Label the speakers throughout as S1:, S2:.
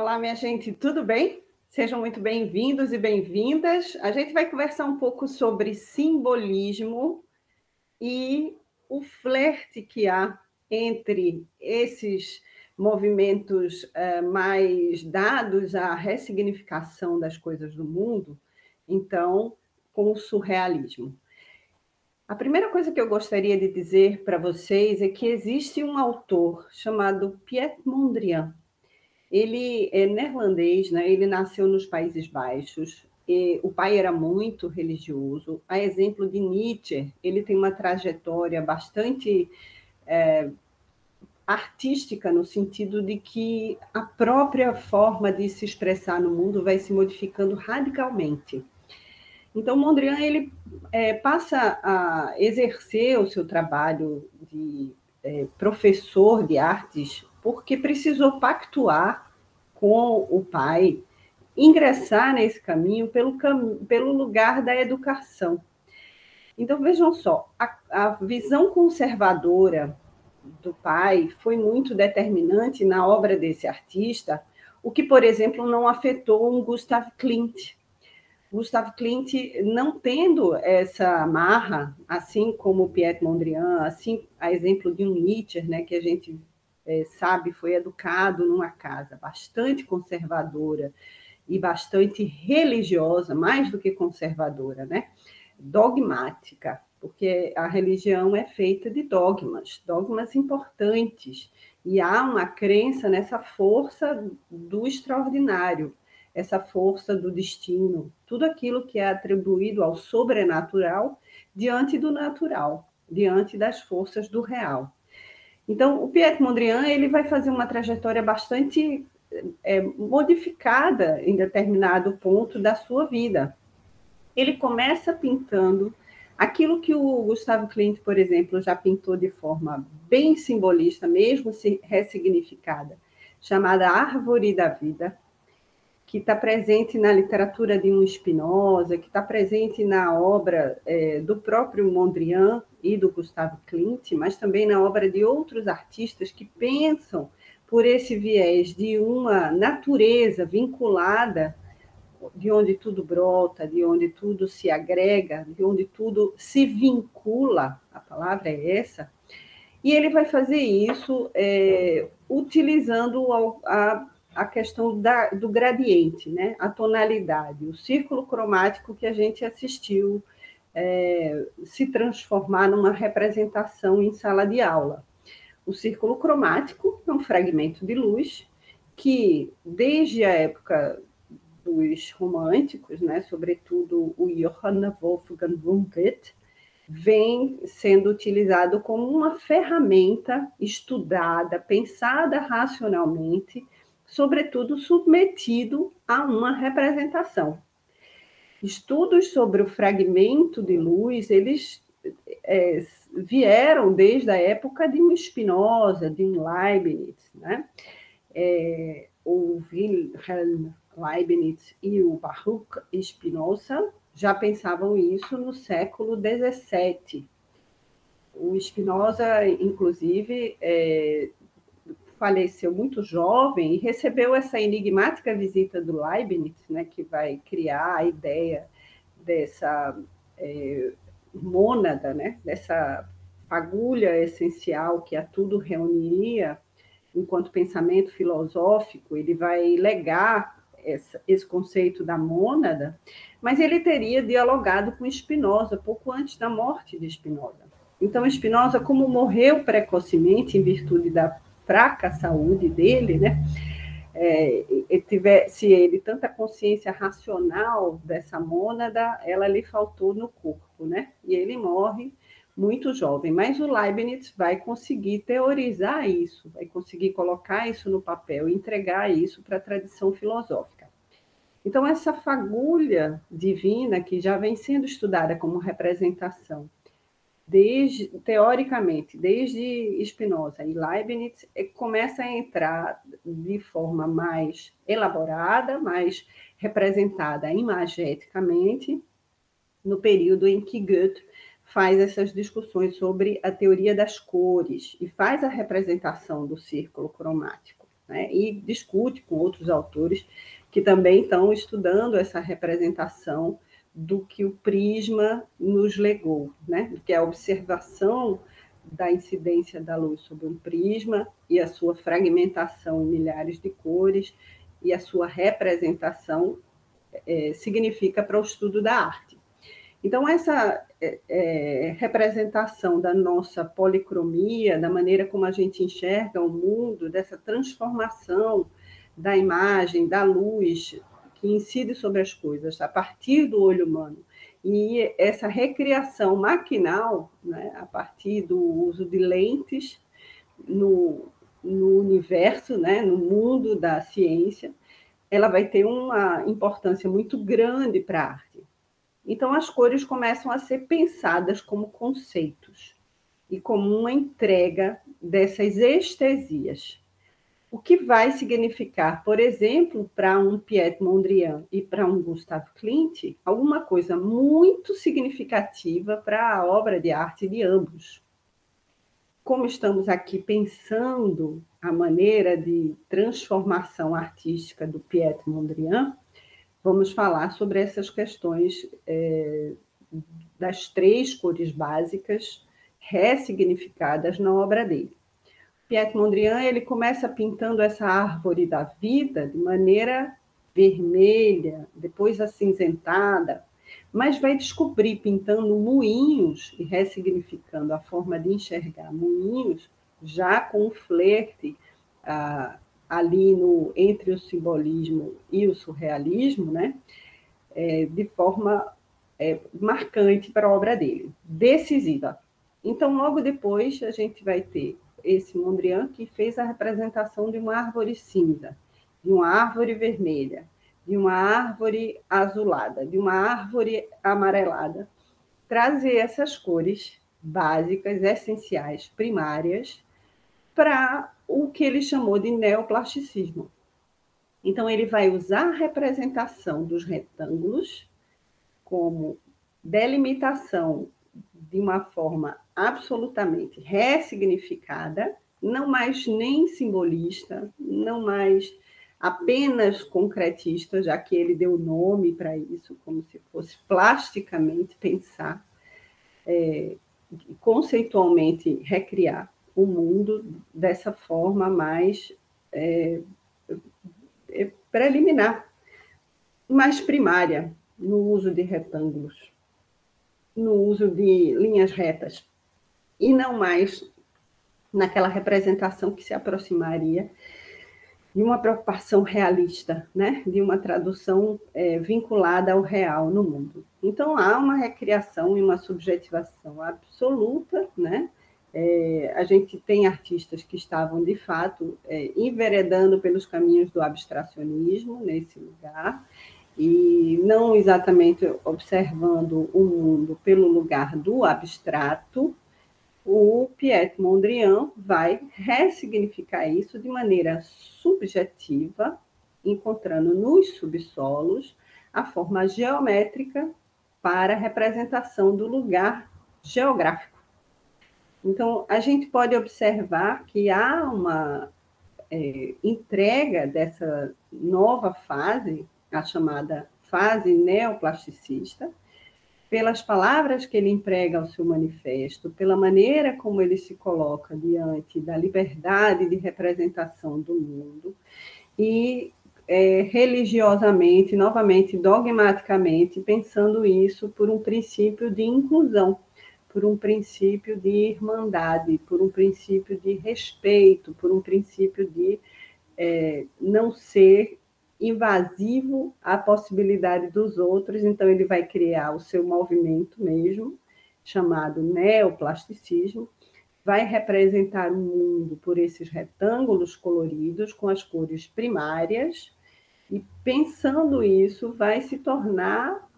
S1: Olá, minha gente, tudo bem? Sejam muito bem-vindos e bem-vindas. A gente vai conversar um pouco sobre simbolismo e o flerte que há entre esses movimentos mais dados à ressignificação das coisas do mundo, então, com o surrealismo. A primeira coisa que eu gostaria de dizer para vocês é que existe um autor chamado Piet Mondrian. Ele é neerlandês, né? Ele nasceu nos Países Baixos. E o pai era muito religioso. A exemplo de Nietzsche, ele tem uma trajetória bastante artística, no sentido de que a própria forma de se expressar no mundo vai se modificando radicalmente. Então, Mondrian ele passa a exercer o seu trabalho de professor de artes porque precisou pactuar com o pai, ingressar nesse caminho pelo lugar da educação. Então, vejam só, a visão conservadora do pai foi muito determinante na obra desse artista, o que, por exemplo, não afetou um Gustav Klimt. Gustav Klimt, não tendo essa marra, assim como Piet Mondrian, assim, a exemplo de um Nietzsche, né, que a gente sabe foi educado numa casa bastante conservadora e bastante religiosa, mais do que conservadora, né, dogmática, porque a religião é feita de dogmas, dogmas importantes, e há uma crença nessa força do extraordinário, essa força do destino, tudo aquilo que é atribuído ao sobrenatural diante do natural, diante das forças do real. Então, o Piet Mondrian ele vai fazer uma trajetória bastante modificada em determinado ponto da sua vida. Ele começa pintando aquilo que o Gustavo Klimt, por exemplo, já pintou de forma bem simbolista, mesmo ressignificada, chamada Árvore da Vida, que está presente na literatura de um Spinoza, que está presente na obra do próprio Mondrian e do Gustavo Klimt, mas também na obra de outros artistas que pensam por esse viés de uma natureza vinculada, de onde tudo brota, de onde tudo se agrega, de onde tudo se vincula, a palavra é essa, e ele vai fazer isso utilizando a questão do gradiente, né? A tonalidade, o círculo cromático que a gente assistiu se transformar numa representação em sala de aula. O círculo cromático é um fragmento de luz que, desde a época dos românticos, né, sobretudo o Johann Wolfgang von Goethe, vem sendo utilizado como uma ferramenta estudada, pensada racionalmente, sobretudo submetido a uma representação. Estudos sobre o fragmento de luz, eles vieram desde a época de um Spinoza, de um Leibniz, né? O Wilhelm Leibniz e o Baruch Spinoza já pensavam isso no século XVII. O Spinoza, inclusive, faleceu muito jovem e recebeu essa enigmática visita do Leibniz, né, que vai criar a ideia dessa mônada, né, dessa fagulha essencial que a tudo reuniria enquanto pensamento filosófico. Ele vai legar esse conceito da mônada, mas ele teria dialogado com Spinoza pouco antes da morte de Spinoza. Então, Spinoza, como morreu precocemente em virtude da fraca saúde dele, né, tivesse ele tanta consciência racional dessa mônada, ela lhe faltou no corpo, né? E ele morre muito jovem, mas o Leibniz vai conseguir teorizar isso, vai conseguir colocar isso no papel, entregar isso para a tradição filosófica. Então, essa fagulha divina, que já vem sendo estudada como representação, teoricamente, desde Spinoza e Leibniz, começa a entrar de forma mais elaborada, mais representada imageticamente, no período em que Goethe faz essas discussões sobre a teoria das cores e faz a representação do círculo cromático. né? E discute com outros autores que também estão estudando essa representação do que o prisma nos legou, né? Do que a observação da incidência da luz sobre um prisma e a sua fragmentação em milhares de cores e a sua representação significa para o estudo da arte. Então, essa representação da nossa policromia, da maneira como a gente enxerga o mundo, dessa transformação da imagem, da luz que incide sobre as coisas a partir do olho humano, e essa recriação maquinal, né, a partir do uso de lentes no universo, né, no mundo da ciência, ela vai ter uma importância muito grande para a arte. Então, as cores começam a ser pensadas como conceitos e como uma entrega dessas estesias. O que vai significar, por exemplo, para um Piet Mondrian e para um Gustav Klimt, alguma coisa muito significativa para a obra de arte de ambos. Como estamos aqui pensando a maneira de transformação artística do Piet Mondrian, vamos falar sobre essas questões das 3 cores básicas ressignificadas na obra dele. Piet Mondrian, ele começa pintando essa árvore da vida de maneira vermelha, depois acinzentada, mas vai descobrir, pintando moinhos e ressignificando a forma de enxergar moinhos, já com um flerte ali entre o simbolismo e o surrealismo, né? De forma marcante para a obra dele, decisiva. Então, logo depois, a gente vai ter esse Mondrian que fez a representação de uma árvore cinza, de uma árvore vermelha, de uma árvore azulada, de uma árvore amarelada. Trazer essas cores básicas, essenciais, primárias, para o que ele chamou de neoplasticismo. Então, ele vai usar a representação dos retângulos como delimitação de uma forma absolutamente ressignificada, não mais nem simbolista, não mais apenas concretista, já que ele deu nome para isso, como se fosse plasticamente pensar, conceitualmente recriar o mundo dessa forma mais preliminar, mais primária, no uso de retângulos, no uso de linhas retas, e não mais naquela representação que se aproximaria de uma preocupação realista, né? De uma tradução vinculada ao real no mundo. Então, há uma recriação e uma subjetivação absoluta, né? A gente tem artistas que estavam, de fato, enveredando pelos caminhos do abstracionismo nesse lugar, e não exatamente observando o mundo pelo lugar do abstrato. O Piet Mondrian vai ressignificar isso de maneira subjetiva, encontrando nos subsolos a forma geométrica para a representação do lugar geográfico. Então, a gente pode observar que há uma entrega dessa nova fase, a chamada fase neoplasticista, pelas palavras que ele emprega ao seu manifesto, pela maneira como ele se coloca diante da liberdade de representação do mundo, e religiosamente, novamente, dogmaticamente, pensando isso por um princípio de inclusão, por um princípio de irmandade, por um princípio de respeito, por um princípio de não ser invasivo à possibilidade dos outros. Então, ele vai criar o seu movimento mesmo, chamado neoplasticismo, vai representar o mundo por esses retângulos coloridos, com as cores primárias, e pensando isso, vai se tornar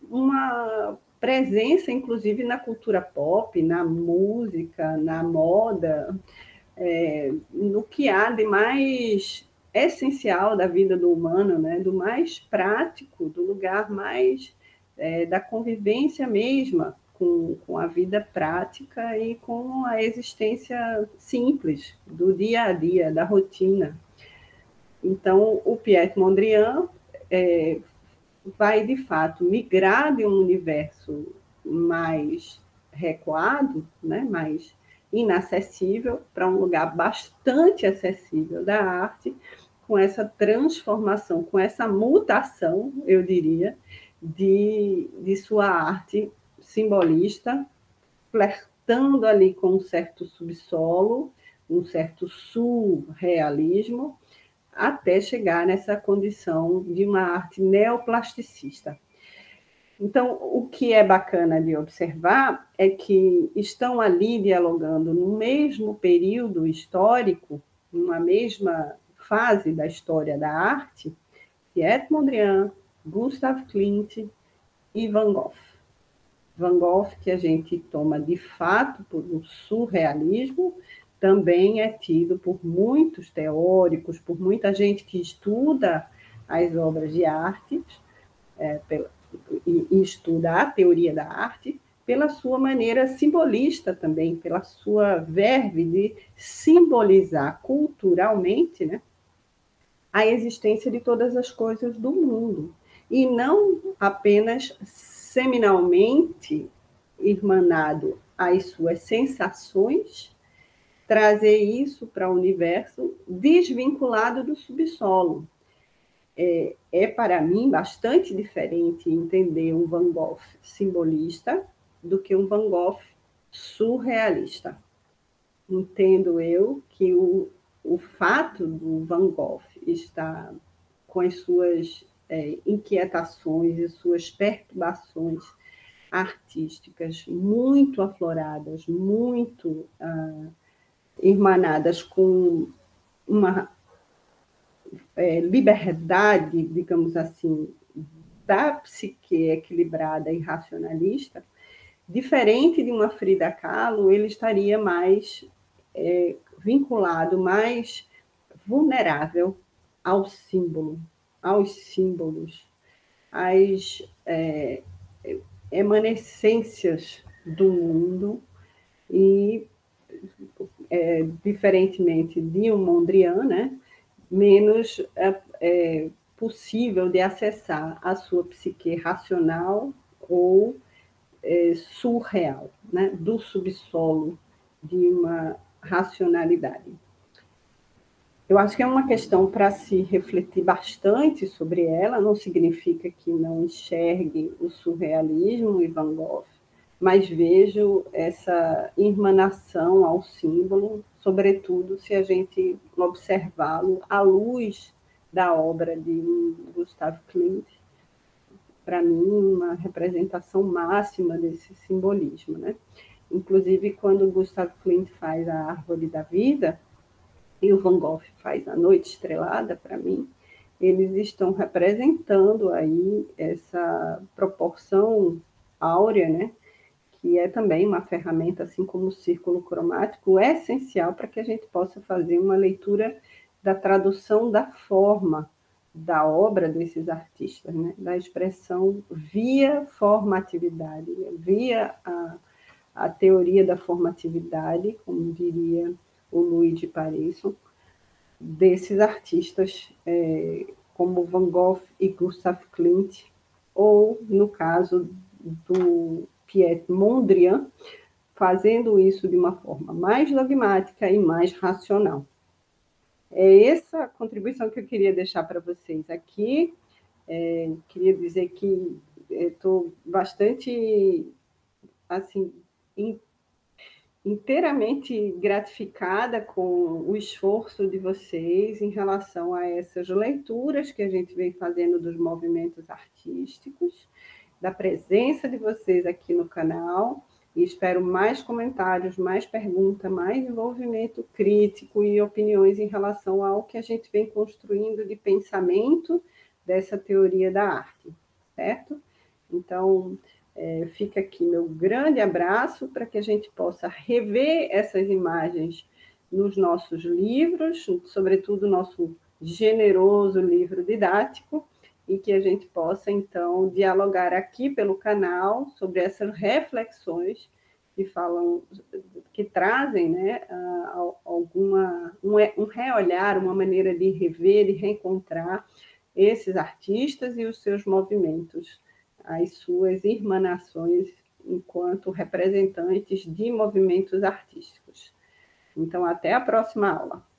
S1: uma presença, inclusive, na cultura pop, na música, na moda, no que há de mais essencial da vida do humano, né? Do mais prático, do lugar mais da convivência mesma com a vida prática e com a existência simples do dia a dia, da rotina. Então, o Piet Mondrian vai, de fato, migrar de um universo mais recuado, né, mais inacessível, para um lugar bastante acessível da arte, com essa transformação, com essa mutação, eu diria, de sua arte simbolista, flertando ali com um certo subsolo, um certo surrealismo, até chegar nessa condição de uma arte neoplasticista. Então, o que é bacana de observar é que estão ali dialogando no mesmo período histórico, numa mesma fase da história da arte, Piet Mondrian, Gustav Klimt e Van Gogh. Van Gogh, que a gente toma de fato por um surrealismo, também é tido por muitos teóricos, por muita gente que estuda as obras de arte, e estuda a teoria da arte, pela sua maneira simbolista também, pela sua verve de simbolizar culturalmente, né, a existência de todas as coisas do mundo. E não apenas seminalmente irmanado às suas sensações, trazer isso para o universo desvinculado do subsolo. Para mim, bastante diferente entender um Van Gogh simbolista do que um Van Gogh surrealista. Entendo eu que o fato do Van Gogh estar com as suas inquietações e suas perturbações artísticas muito afloradas, muito irmanadas com uma liberdade, digamos assim, da psique equilibrada e racionalista, diferente de uma Frida Kahlo, ele estaria mais vinculado, mais vulnerável ao símbolo, aos símbolos, às emanescências do mundo e, diferentemente de um Mondrian, né, menos possível de acessar a sua psique racional ou surreal, né, do subsolo de uma racionalidade. Eu acho que é uma questão para se refletir bastante sobre ela, não significa que não enxergue o surrealismo e Van Gogh, mas vejo essa irmanação ao símbolo, sobretudo se a gente observá-lo à luz da obra de Gustav Klimt, para mim, uma representação máxima desse simbolismo, né? Inclusive, quando Gustav Klimt faz a Árvore da Vida, e o Van Gogh faz A Noite Estrelada, para mim, eles estão representando aí essa proporção áurea, né? Que é também uma ferramenta, assim como o círculo cromático, essencial para que a gente possa fazer uma leitura da tradução da forma da obra desses artistas, né? Da expressão via formatividade, via a teoria da formatividade, como diria o Louis de Parisson, desses artistas como Van Gogh e Gustav Klimt, ou, no caso do Piet Mondrian, fazendo isso de uma forma mais dogmática e mais racional. É essa contribuição que eu queria deixar para vocês aqui. Queria dizer que estou bastante assim, inteiramente gratificada com o esforço de vocês em relação a essas leituras que a gente vem fazendo dos movimentos artísticos, da presença de vocês aqui no canal, e espero mais comentários, mais perguntas, mais envolvimento crítico e opiniões em relação ao que a gente vem construindo de pensamento dessa teoria da arte, certo? Então, fica aqui meu grande abraço para que a gente possa rever essas imagens nos nossos livros, sobretudo o nosso generoso livro didático, e que a gente possa, então, dialogar aqui pelo canal sobre essas reflexões que falam, que trazem, né, um reolhar, uma maneira de rever e reencontrar esses artistas e os seus movimentos, as suas irmanações enquanto representantes de movimentos artísticos. Então, até a próxima aula.